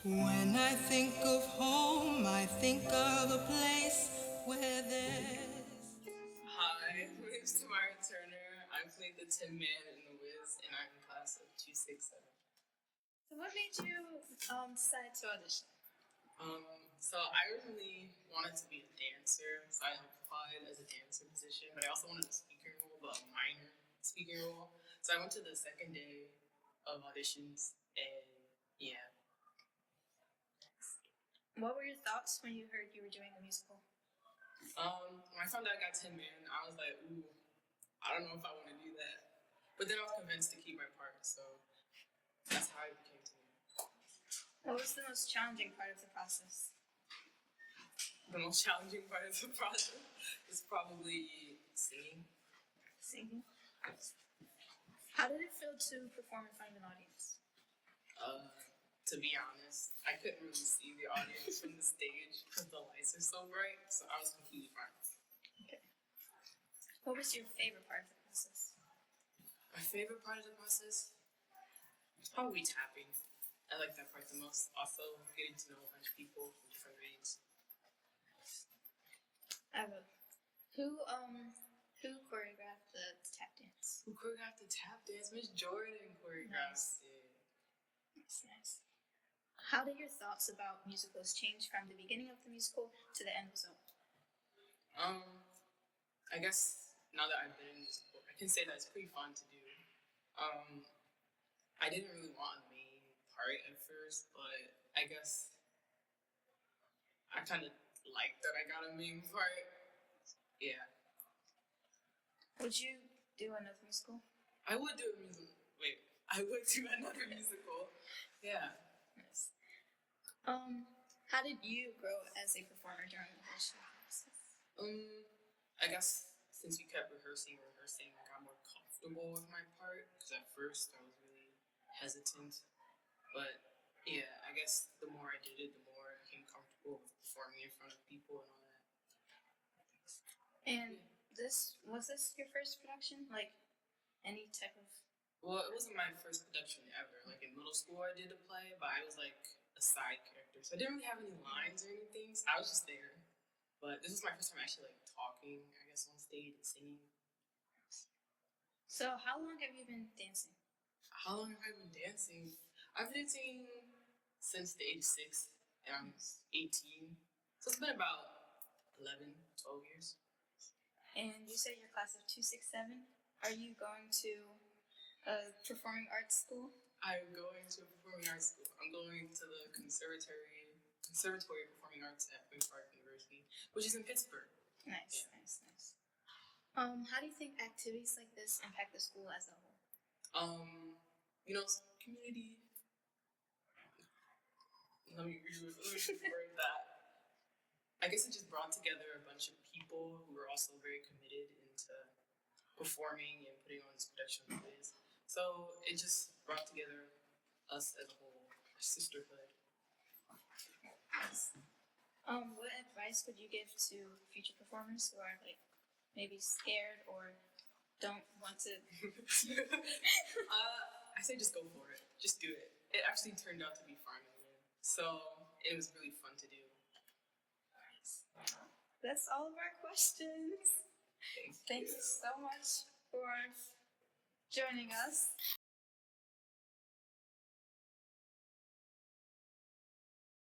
When I think of home, I think of a place where there's. Hi, my name is Tamyra Turner. I played the Tin Man in the Wiz, and I'm in class of 267. So what made you decide to audition? So I originally wanted to be a dancer, so I applied as a dancer position, but I also wanted a speaking role, but a minor speaking role. So I went to the second day of auditions, and yeah. What were your thoughts when you heard you were doing a musical? When I found out I got Tin Man, I was like, ooh, I don't know if I want to do that. But then I was convinced to keep my part, so that's how it became to me. What was the most challenging part of the process? The most challenging part of the process is probably singing. Singing. How did it feel to perform in front of an audience? To be honest, I couldn't really see the audience from the stage because the lights are so bright, so I was completely fine. Okay. What was your favorite part of the process? My favorite part of the process is probably tapping. I like that part the most. Also, getting to know a bunch of people from different grades. Who choreographed the tap dance? Who choreographed the tap dance? Miss Jordan choreographed it. Nice. How did your thoughts about musicals change from the beginning of the musical to the end result? I guess now that I've been in musical, I can say that it's pretty fun to do. I didn't really want a main part at first, but I guess I kind of like that I got a main part. Yeah. Would you do another musical? I would do a musical. Wait, I would do another musical. Yeah. Yes. How did you grow as a performer during the audition process? I guess since we kept rehearsing, I got more comfortable with my part. Because at first I was really hesitant, but yeah, I guess the more I did it, the more I became comfortable with performing in front of people and all that. And was this your first production? Like any type of? Well, it wasn't my first production ever. Like in middle school, I did a play, but I was like a side character, so I didn't really have any lines or anything. So I was just there. But this was my first time actually like talking, I guess, on stage and singing. So how long have you been dancing? How long have I been dancing? I've been dancing since the age of 6, and I'm 18. So it's been about 11, 12 years. And you said you're class of 267. Are you going to a performing arts school? I'm going to a performing arts school. I'm going to the Conservatory of Performing Arts at Queen's Park University, which is in Pittsburgh. Nice, yeah. Nice. How do you think activities like this impact the school as a whole? Community. Let me reword that. I guess it just brought together a bunch of people who were also very committed into performing and putting on this production of plays. So it just brought together us as a whole, a sisterhood. Yes. What advice would you give to future performers who are like maybe scared or don't want to? I say just go for it. Just do it. It actually turned out to be fun in the end. So it was really fun to do. That's all of our questions. Thank you so much for joining us.